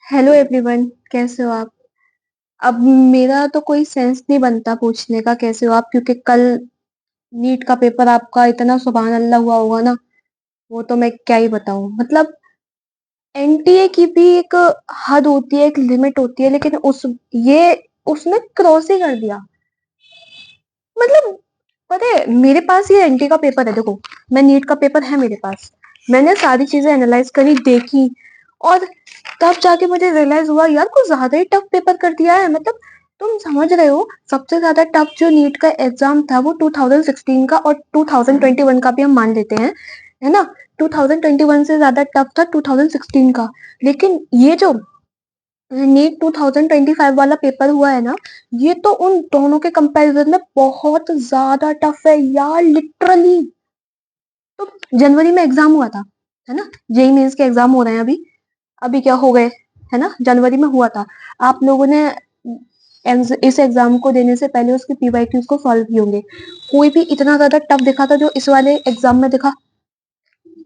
Hello everyone, कैसे हो आप। अब मेरा तो कोई सेंस नहीं बनता पूछने का कैसे हो आप, क्योंकि कल नीट का पेपर आपका इतना सुभान अल्लाह हुआ होगा ना। वो तो मैं क्या ही बताऊं। मतलब एनटीए की भी एक हद होती है, एक लिमिट होती है, लेकिन ये उसने क्रॉस ही कर दिया। मतलब पता है, मेरे पास ये एनटी का पेपर है, देखो। मैं नीट का पेपर है मेरे पास। मैंने सारी चीजें एनालाइज करी, देखी, और तब जाके मुझे रियलाइज हुआ यार कुछ ज्यादा ही टफ पेपर कर दिया है। मतलब तुम समझ रहे हो, सबसे ज्यादा टफ जो नीट का एग्जाम था वो 2016 का, और 2021 का भी हम मान लेते हैं, है ना। 2021 से ज्यादा टफ था 2016 का। लेकिन ये जो नीट 2025 वाला पेपर हुआ है ना, ये तो उन दोनों के कंपैरिजन में बहुत ज्यादा टफ है यार, लिटरली। तो जनवरी में एग्जाम हुआ था, है ना। जेई मेंस के एग्जाम हो रहे हैं अभी। अभी क्या हो गए, है ना, जनवरी में हुआ था। आप लोगों ने इस एग्जाम को देने से पहले उसके पीवाईक्यूज को सॉल्व किए होंगे। कोई भी इतना ज्यादा टफ दिखा था जो इस वाले एग्जाम में दिखा?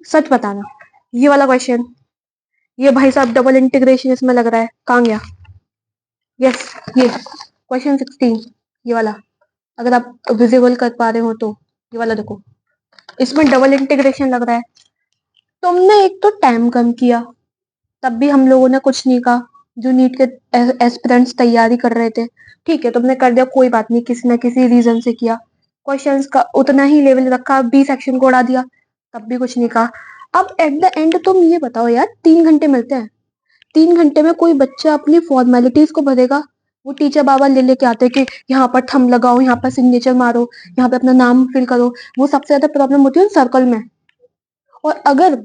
सच बताना। ये वाला क्वेश्चन, ये भाई साहब डबल इंटीग्रेशन इसमें लग रहा है, कहाँ गया? यस, ये क्वेश्चन 16, ये वाला। अगर आप विजिबल कर पा रहे हो तो ये वाला देखो, इसमें डबल इंटीग्रेशन लग रहा है। तुमने एक तो टाइम कम किया, तब भी हम लोगों ने कुछ नहीं कहा। जो नीट के एस्पिरेंट्स तैयारी कर रहे थे, ठीक है, तुमने कर दिया, कोई बात नहीं, किसी ना किसी रीजन से किया। क्वेश्चंस का उतना ही लेवल रखा, बी सेक्शन को उड़ा दिया, तब भी कुछ नहीं कहा। अब एट द एंड तुम ये बताओ यार, 3 घंटे मिलते हैं। 3 घंटे में कोई बच्चा अपनी फॉर्मेलिटीज को भरेगा? वो टीचर बाबा ले लेके आते कि यहाँ पर थंब लगाओ, यहाँ पर सिग्नेचर मारो, यहाँ पे अपना नाम फिल करो। वो सबसे ज्यादा प्रॉब्लम होती है सर्कल में। और अगर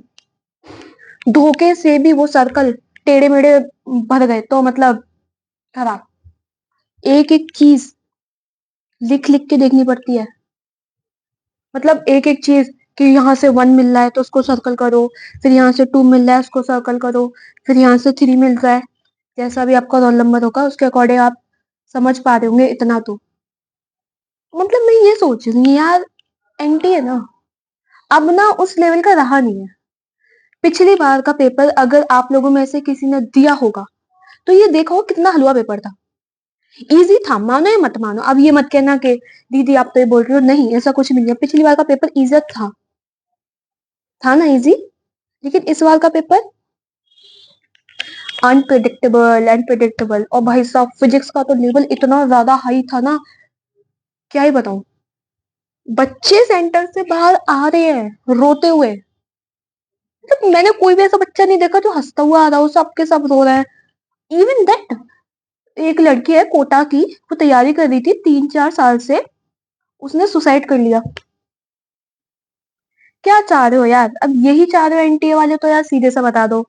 धोखे से भी वो सर्कल टेढ़े मेढ़े भर गए तो मतलब खराब। एक एक चीज लिख लिख के देखनी पड़ती है। मतलब एक एक चीज, कि यहाँ से 1 मिल रहा है तो उसको सर्कल करो, फिर यहाँ से 2 मिल रहा है उसको सर्कल करो, फिर यहाँ से 3 मिल रहा है। जैसा भी आपका रोल नंबर होगा उसके अकॉर्डिंग आप समझ पा रहे होंगे इतना तो। मतलब मैं ये सोच रही हूँ यार, एनटी है ना, अब ना उस लेवल का रहा नहीं है। पिछली बार का पेपर अगर आप लोगों में से किसी ने दिया होगा तो ये देखो कितना हलवा पेपर था। इजी था, मानो या मत मानो, अब ये मत कहना कि दीदी आप तो ये बोल रहे हो, नहीं ऐसा कुछ नहीं है। पिछली बार का पेपर इजी था ना, इजी। लेकिन इस बार का पेपर अनप्रिडिक्टेबल, अनप्रिडिक्टेबल। और भाई साहब फिजिक्स का तो लेवल इतना ज्यादा हाई था ना, क्या ही बताऊं। बच्चे सेंटर से बाहर आ रहे हैं रोते हुए। तो मैंने कोई भी ऐसा बच्चा नहीं देखा जो हंसता हुआ आ रहा हो, सबके सब रो रहे हैं। इवन दैट, एक लड़की है कोटा की, वो तैयारी कर रही थी 3-4 साल से, उसने सुसाइड कर लिया। क्या चाह रहे हो यार? अब यही चाह रहे हो एनटीए वाले तो यार सीधे से बता दो,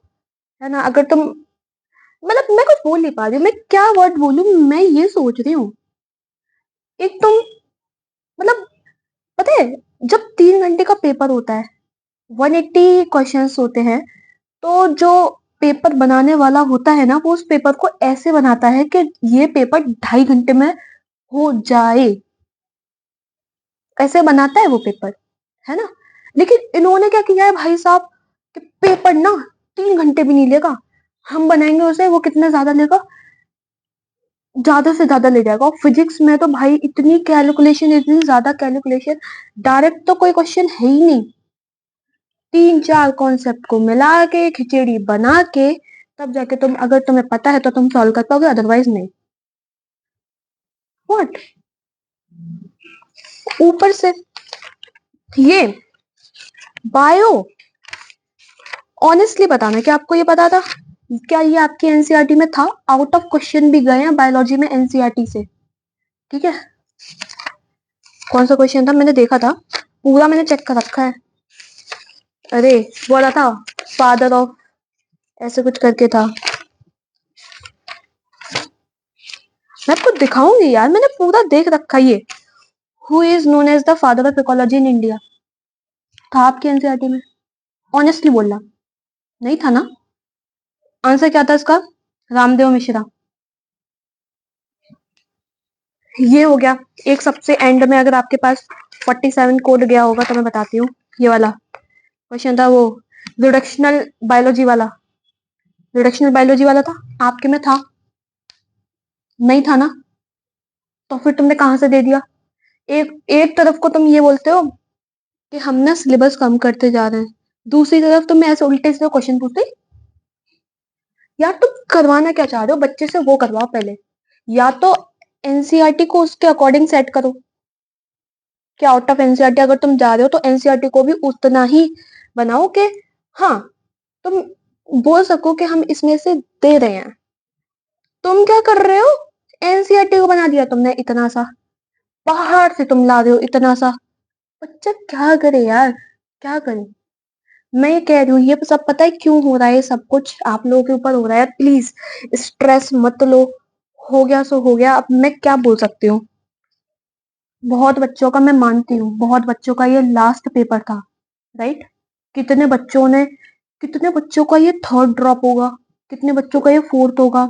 है ना। अगर तुम, मतलब मैं कुछ बोल नहीं पा रही हूँ, मैं क्या वर्ड बोलूं। मैं ये सोच रही हूँ, एक तुम, मतलब पता है, जब 3 घंटे का पेपर होता है, 180 क्वेश्चंस होते हैं, तो जो पेपर बनाने वाला होता है ना, वो उस पेपर को ऐसे बनाता है कि ये पेपर 2.5 घंटे में हो जाए। ऐसे बनाता है वो पेपर, है ना। लेकिन इन्होंने क्या किया है भाई साहब, कि पेपर ना 3 घंटे भी नहीं लेगा। हम बनाएंगे उसे, वो कितना ज्यादा लेगा, ज्यादा से ज्यादा ले जाएगा। और फिजिक्स में तो भाई इतनी कैलकुलेशन, इतनी ज्यादा कैलकुलेशन, डायरेक्ट तो कोई क्वेश्चन है ही नहीं। 3-4 कॉन्सेप्ट को मिला के खिचड़ी बना के तब जाके तुम, अगर तुम्हें पता है तो तुम सॉल्व कर पाओगे, अदरवाइज नहीं। व्हाट, ऊपर से ये बायो, ऑनेस्टली बताना, क्या आपको ये पता था? क्या ये आपके एनसीईआरटी में था? आउट ऑफ क्वेश्चन भी गए हैं बायोलॉजी में एनसीईआरटी से, ठीक है। कौन सा क्वेश्चन था मैंने देखा था, पूरा मैंने चेक कर रखा है। अरे वो वाला था, फादर ऑफ, ऐसे कुछ करके था। मैं आपको दिखाऊंगी यार, मैंने पूरा देख रखा है ये। Who is known as the father of ecology in India, था आपके एनसीईआरटी में? ऑनेस्टली बोलना, नहीं था ना? आंसर क्या था इसका? रामदेव मिश्रा। ये हो गया। एक सबसे एंड में, अगर आपके पास 47 कोड गया होगा तो मैं बताती हूँ। ये वाला क्वेश्चन था वो, रिडक्शनल बायोलॉजी वाला, रिडक्शनल बायोलॉजी वाला था, आपके में था नहीं था ना, तो फिर तुमने कहां से दे दिया? एक एक तरफ को तुम ये बोलते हो कि हम ना सिलेबस कम करते जा रहे हैं, दूसरी तरफ तुम ऐसे उल्टे से क्वेश्चन पूछते। यार तुम करवाना क्या चाह रहे हो बच्चे से, वो करवाओ पहले। या तो एनसीईआरटी को उसके अकॉर्डिंग सेट करो कि आउट ऑफ एनसीईआरटी अगर तुम जा रहे हो तो एनसीईआरटी को भी उतना ही बनाओ कि हाँ तुम बोल सको कि हम इसमें से दे रहे हैं। तुम क्या कर रहे हो? एनसीईआरटी को बना दिया तुमने इतना सा, बाहर से तुम ला रहे हो इतना सा। बच्चा क्या करे यार, क्या करे? मैं ये कह रही हूँ ये सब पता है क्यों हो रहा है, ये सब कुछ आप लोगों के ऊपर हो रहा है। प्लीज स्ट्रेस मत लो, हो गया सो हो गया, अब मैं क्या बोल सकती हूँ। बहुत बच्चों का, मैं मानती हूँ बहुत बच्चों का ये लास्ट पेपर था, राइट? कितने बच्चों ने, कितने बच्चों का ये थर्ड ड्रॉप होगा, कितने बच्चों का ये फोर्थ होगा,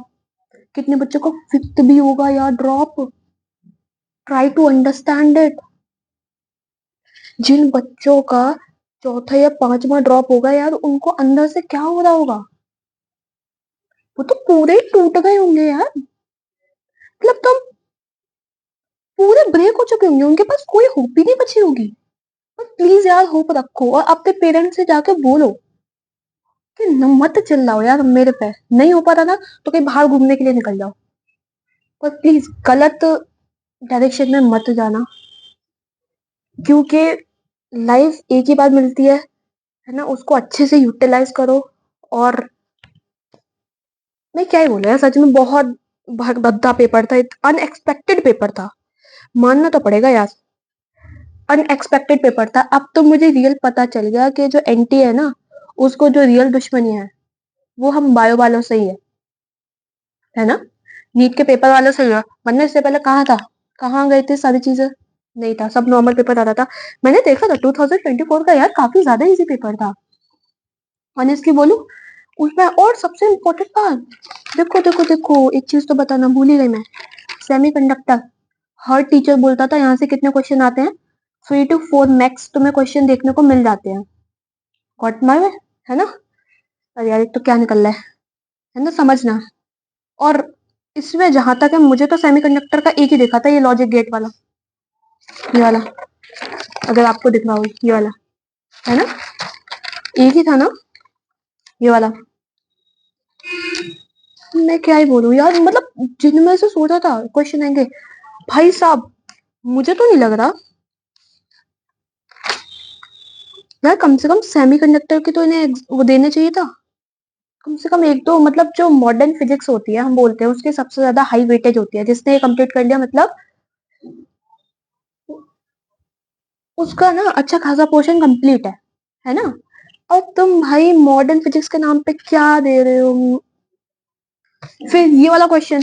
कितने बच्चों का फिफ्थ भी होगा यार drop. Try to understand it. जिन बच्चों का चौथा या पांचवा ड्रॉप होगा यार, उनको अंदर से क्या हो रहा होगा, वो तो पूरे ही टूट गए होंगे यार। मतलब तुम पूरे ब्रेक हो चुके होंगे, उनके पास कोई होप ही नहीं बची होगी। पर प्लीज यार होप रखो और अपने पेरेंट्स से जाके बोलो कि मत चिल्लाओ यार मेरे पे, नहीं हो पा रहा ना तो कहीं बाहर घूमने के लिए निकल जाओ, पर प्लीज गलत डायरेक्शन में मत जाना, क्योंकि लाइफ एक ही बार मिलती है ना, उसको अच्छे से यूटिलाइज करो। और मैं क्या ही बोलूं यार, सच में बहुत भद्दा पेपर था, अनएक्सपेक्टेड पेपर था, मानना तो पड़ेगा यार। अनएक्सपेक्टेड पेपर था। अब तो मुझे रियल पता चल गया कि जो एनटी है ना, उसको जो रियल दुश्मनी है वो हम बायो वालों से ही है ना, नीट के पेपर वालों से ही है। वरना इससे पहले कहाँ था, कहाँ गए थे सारी चीजें? नहीं था, सब नॉर्मल पेपर आता था। मैंने देखा था 2024 का यार, काफी ज्यादा इजी पेपर था ऑनेस्टली बोलूं उसमें। और सबसे इम्पोर्टेंट बात, देखो देखो देखो, एक चीज तो बताना भूल ही गई मैं, सेमीकंडक्टर। हर टीचर बोलता था यहाँ से कितने क्वेश्चन आते हैं, 3 to 4 मैक्स तुम्हें क्वेश्चन देखने को मिल जाते हैं। गॉट माय, है ना? अरे यार एक तो क्या निकल रहा है ना, समझना। और इसमें जहां तक है, मुझे तो सेमीकंडक्टर का एक ही देखा था, ये लॉजिक गेट वाला, ये वाला, अगर आपको दिख रहा हो ये वाला, है ना, एक ही था ना ये वाला। मैं क्या ही बोलूं यार, मतलब जिनमें से सोचा था क्वेश्चन आएंगे, भाई साहब मुझे तो नहीं लग रहा यार, कम से कम सेमीकंडक्टर की तो इन्हें वो देने चाहिए था, कम से कम एक दो, मतलब जो मॉडर्न फिजिक्स होती है हम बोलते हैं उसकी सबसे ज्यादा हाई वेटेज होती है, जिसने ये कंप्लीट कर लिया मतलब उसका ना अच्छा खासा पोर्शन कंप्लीट है ना? और तुम भाई मॉडर्न फिजिक्स के नाम पे क्या दे रहे हो? फिर ये वाला क्वेश्चन,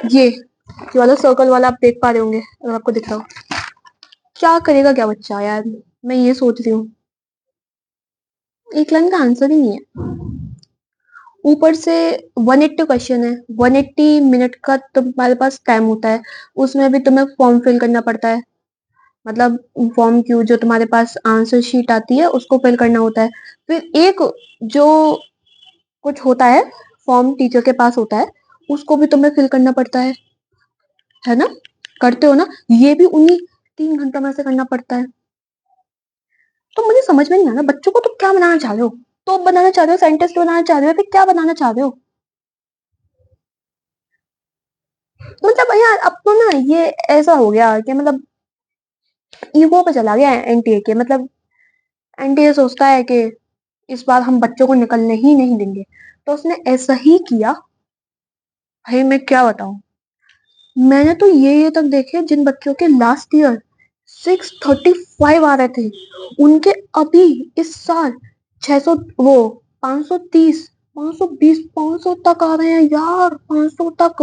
ये वाला सर्कल वाला आप देख पा रहे होंगे अगर आपको दिख रहा हो, क्या करेगा क्या बच्चा यार, मैं ये सोच रही हूँ। एक लाइन का आंसर ही नहीं है, ऊपर से 180 क्वेश्चन है, 180 मिनट का तुम्हारे पास टाइम होता है, उसमें भी तुम्हें फॉर्म फिल करना पड़ता है। मतलब फॉर्म क्यों, जो तुम्हारे पास आंसर शीट आती है उसको फिल करना होता है। फिर एक जो कुछ होता है, फॉर्म टीचर के पास होता है, उसको भी तुम्हें फिल करना पड़ता है ना? करते हो ना? ये भी उन्हीं 3 घंटों में से करना पड़ता है। तो मुझे समझ में नहीं आ रहा बच्चों को तुम क्या बनाना चाह रहे हो, तो बनाना चाह रहे हो, साइंटिस्ट बनाना चाह रहे हो, फिर क्या बनाना चाह रहे हो? मतलब यार अब तो ना ये ऐसा हो गया कि मतलब ईगो पे चला गया है एनटीए के, मतलब एनटीए सोचता है कि इस बार हम बच्चों को निकलने ही नहीं देंगे, तो उसने ऐसा ही किया। भाई मैं क्या बताऊं, मैंने तो ये तक देखे जिन बच्चों के लास्ट ईयर 635 आ रहे थे, उनके अभी इस साल 600, वो 530, 520, 500 तक आ रहे हैं यार, 500 तक।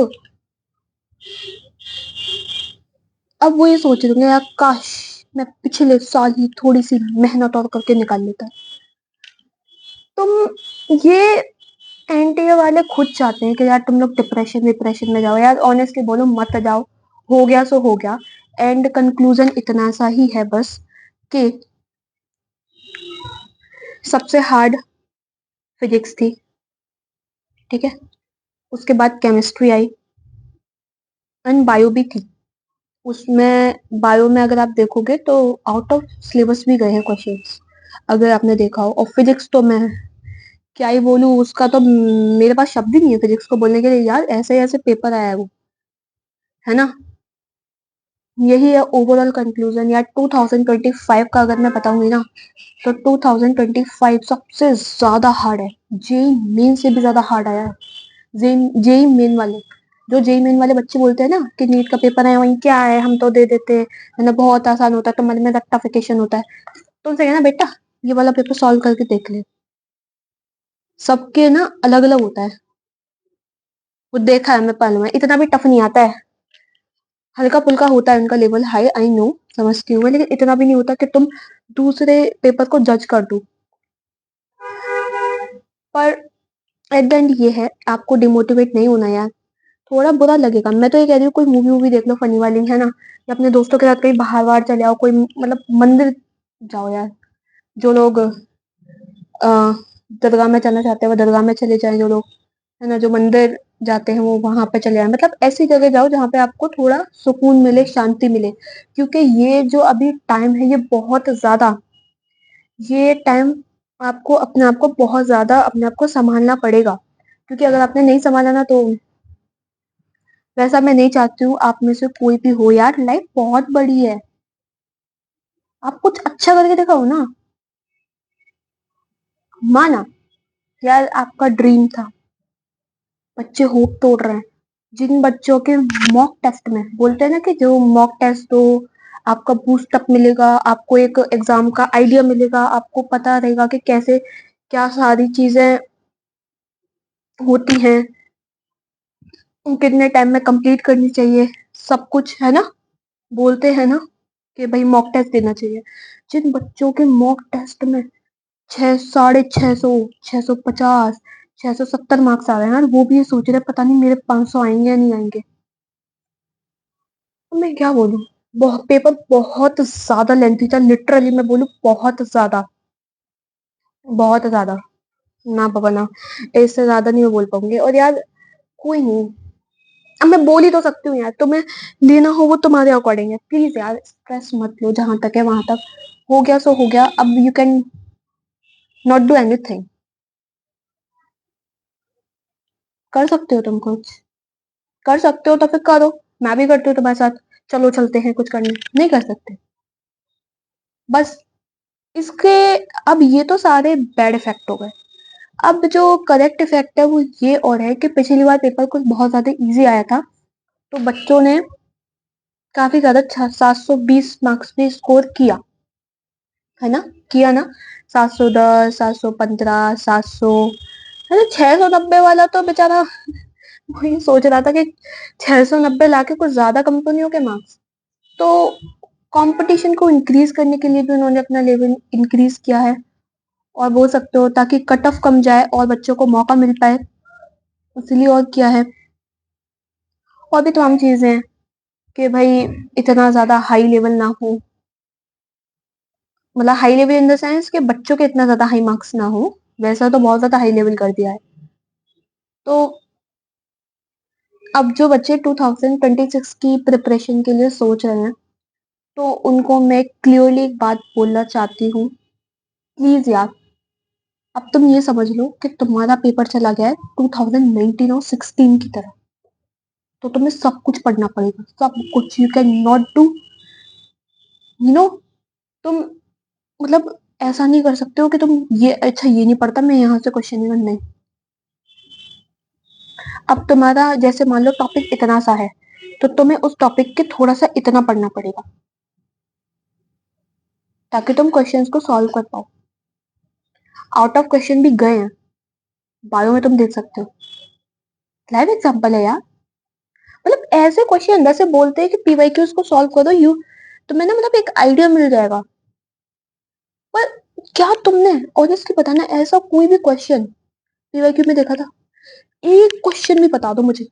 अब वो ये सोच रहे हैं यार, काश मैं पिछले साल ही थोड़ी सी मेहनत और करके निकाल लेता। तुम ये एनटीए वाले खुद चाहते हैं कि यार तुम लोग डिप्रेशन में जाओ, यार ऑनेस्टली बोलो मत जाओ, हो गया सो हो गया। एंड कंक्लूजन इतना सा ही है बस कि सबसे हार्ड फिजिक्स थी, ठीक है। उसके बाद केमिस्ट्री आई एंड बायो भी थी। उसमें बायो में अगर आप देखोगे तो आउट ऑफ सिलेबस भी गए हैं क्वेश्चंस, अगर आपने देखा हो। और फिजिक्स तो मैं क्या ही बोलूं, उसका तो मेरे पास शब्द ही नहीं है फिजिक्स को बोलने के लिए यार, ऐसे ऐसे पेपर आया है वो, है ना। यही है ओवरऑल कंक्लूजन यार। 2025 का अगर मैं बताऊंगी ना, तो 2025 सबसे ज्यादा हार्ड है। जेई मेन से भी ज्यादा हार्ड आया है। जेई मेन वाले, जो जेई मेन वाले बच्चे बोलते हैं ना कि नीट का पेपर है वही क्या है, हम तो दे देते हैं, है ना, बहुत आसान होता है, तो मन में रट्टाफिकेशन होता है। तो उनसे कहना बेटा ये वाला पेपर सॉल्व करके देख ले। सबके ना अलग अलग होता है, वो देखा है मैं पल में, इतना भी टफ नहीं आता है। हल्का फुल्का होता है उनका लेवल हाई, आई नो, समझती हूँ मैं, लेकिन इतना भी नहीं होता कि तुम दूसरे पेपर को जज कर दो। पर एट द एंड ये है, आपको डिमोटिवेट नहीं होना यार। थोड़ा बुरा लगेगा, मैं तो ये कह रही हूँ कोई मूवी वूवी देख लो फनी वाली, है ना, या अपने दोस्तों के साथ कहीं बाहर बाहर चले आओ, कोई मतलब मंदिर जाओ यार। जो लोग दरगाह में चलना चाहते हैं वो दरगाह में चले जाएं, जो लोग, है ना, जो मंदिर जाते हैं वो वहां पे चले जाएं। मतलब ऐसी जगह जाओ जहाँ पे आपको थोड़ा सुकून मिले, शांति मिले। क्योंकि ये जो अभी टाइम है ये बहुत ज्यादा, ये टाइम आपको अपने आप को बहुत ज्यादा अपने आप को संभालना पड़ेगा। क्योंकि अगर आपने नहीं संभाला ना तो, वैसा मैं नहीं चाहती हूँ आप में से कोई भी हो यार, लाइफ बहुत बड़ी है। आप कुछ अच्छा करके दिखाओ ना। माना यार आपका ड्रीम था, बच्चे होप तोड़ रहे हैं। जिन बच्चों के मॉक टेस्ट में बोलते हैं ना कि जो मॉक टेस्ट दो, आपका बूस्ट अप मिलेगा, आपको एक एग्जाम का आइडिया मिलेगा, आपको पता रहेगा कि कैसे क्या सारी चीजें होती हैं, कितने टाइम में कंप्लीट करनी चाहिए, सब कुछ, है ना। बोलते हैं ना कि भाई मॉक टेस्ट देना चाहिए। जिन बच्चों के मॉक टेस्ट में 650, 650, 670 मार्क्स आ रहे हैं यार, वो भी ये सोच रहे हैं पता नहीं मेरे 500 आएंगे या नहीं आएंगे। तो मैं क्या बोलूं, बहुत पेपर बहुत ज्यादा लेंथी था, लिटरली मैं बोलूं बहुत ज्यादा, बहुत ज्यादा। ना बाबा ना, इससे ज्यादा नहीं मैं बोल पाऊंगी। और यार कोई नहीं, अब मैं बोल ही तो सकती हूँ यार, तुम्हें लेना हो वो तुम्हारे अकॉर्डिंग है। प्लीज यार स्ट्रेस मत लो, जहां तक है वहां तक हो गया सो हो गया। अब you can not do anything. कर सकते हो तुम कुछ, कर सकते हो तो फिर करो। मैं भी करती हूँ तुम्हारे साथ, चलो चलते हैं कुछ करने। नहीं कर सकते बस इसके। अब ये तो सारे बैड इफेक्ट हो गए। अब जो करेक्ट इफेक्ट है वो ये और है कि पिछली बार पेपर कुछ बहुत ज्यादा इजी आया था, तो बच्चों ने काफी ज्यादा 720 मार्क्स भी स्कोर किया, है ना, किया ना। 710, 715, 700, है ना। 690 वाला तो बेचारा वही सोच रहा था कि 690 लाके कुछ ज्यादा कम तो नहीं हो गए मार्क्स। तो कंपटीशन को इंक्रीज करने के लिए भी उन्होंने अपना लेवल इंक्रीज किया है, और बोल सकते हो ताकि कट ऑफ कम जाए और बच्चों को मौका मिल पाए, इसलिए और किया है। और भी तमाम चीजें हैं कि भाई इतना ज्यादा हाई लेवल ना हो, मतलब high level in the sense कि बच्चों के इतना ज्यादा हाई मार्क्स ना हो। वैसा तो बहुत ज्यादा हाई लेवल कर दिया है। तो अब जो बच्चे 2026 की प्रिपरेशन के लिए सोच रहे हैं, तो उनको मैं क्लियरली एक बात बोलना चाहती हूँ। प्लीज यार, अब तुम ये समझ लो कि तुम्हारा पेपर चला गया है 2019 और 16 की तरह। तो तुम्हें सब कुछ पढ़ना पड़ेगा, सब कुछ। You can not do, you know, तुम मतलब ऐसा नहीं कर सकते हो कि तुम ये अच्छा ये नहीं पढ़ता मैं यहाँ से क्वेश्चन नहीं। अब तुम्हारा जैसे मान लो टॉपिक इतना सा है, तो तुम्हें उस टॉपिक के थोड़ा सा इतना पढ़ना पड़ेगा ताकि तुम क्वेश्चंस को सॉल्व कर पाओ। आउट ऑफ क्वेश्चन भी गए हैं, बायो में तुम देख सकते हो। लाइव एग्जांपल है यार। मतलब ऐसे क्वेश्चन अंदर से बोलते हैं कि पीवाईक्यूज को सॉल्व करो, यू तुम्हें ना मतलब एक आइडिया मिल जाएगा। पर क्या तुमने ऑनेस्टली बताना ऐसा कोई भी क्वेश्चन पीवाईक्यू में देखा था? एक क्वेश्चन भी बता दो मुझे,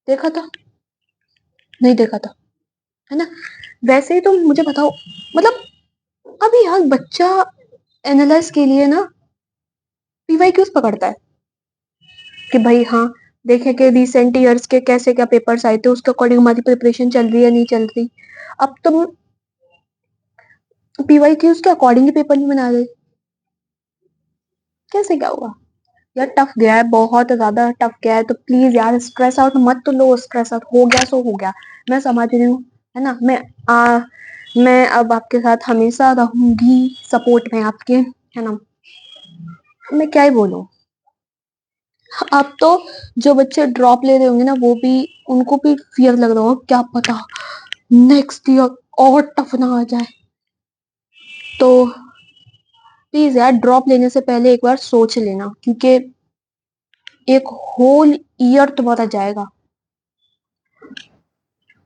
देखा था? नहीं देखा था, है ना। वैसे ही तुम मुझे बताओ, मतलब अभी यार बच्चा एनालाइज के लिए ना पीवाईक्यूज पकड़ता है कि भाई हाँ, देखें कि रिसेंट ईयर्स के कैसे क्या पेपर्स आए थे, उसके अकॉर्डिंग हमारी प्रिपरेशन चल रही है नहीं चल रही। अब तुम पीवाईक्यूज के अकॉर्डिंग ही पेपर नहीं बना रहे, कैसे क्या होगा? यार टफ गया है, बहुत ज्यादा टफ गया है, तो प्लीज यार स्ट्रेस आउट मत तो लो, स्ट्रेस आउट हो गया सो हो गया, मैं समझ रही हूँ, है ना। मैं अब आपके साथ हमेशा रहूंगी, सपोर्ट में आपके, है ना। मैं क्या ही बोलूं। अब तो जो बच्चे ड्रॉप ले रहे होंगे ना, वो भी, उनको भी फियर लग रहा होगा, क्या पता नेक्स्ट ईयर और टफ ना आ जाए। तो प्लीज यार ड्रॉप लेने से पहले एक बार सोच लेना, क्योंकि एक होल ईयर तुम्हारा जाएगा।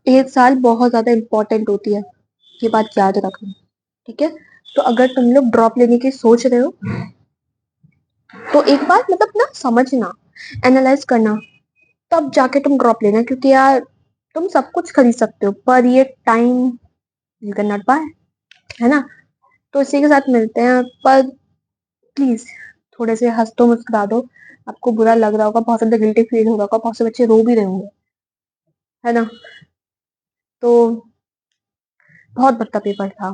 एक साल बहुत ज्यादा इंपॉर्टेंट होती है, ये बात याद रखना, ठीक है। तो अगर तुम लोग ड्रॉप लेने की सोच रहे हो, तो एक बार मतलब ना समझना, एनालाइज करना, तब जाके तुम ड्रॉप लेना, क्योंकि यार तुम सब कुछ खरीद सकते हो, पर ये time you can not buy, है ना। तो इसी के साथ मिलते हैं, पर प्लीज थोड़े से हंस तो मुस्कुरा दो। आपको बुरा लग रहा होगा, बहुत ज्यादा गिल्टी फील हो रहा होगा, बहुत से बच्चे रो भी रहे होंगे, है ना। तो बहुत बड़का पेपर था,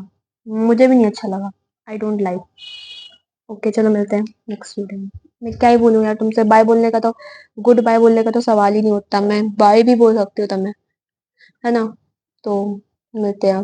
मुझे भी नहीं अच्छा लगा, आई डोंट लाइक। ओके चलो मिलते हैं नेक्स्ट वीडियो में। मैं क्या ही बोलूं यार, तुमसे बाय बोलने का तो, गुड बाय बोलने का तो सवाल ही नहीं उठता, मैं बाय भी बोल सकती हूँ तुम्हें, है ना। तो मिलते हैं।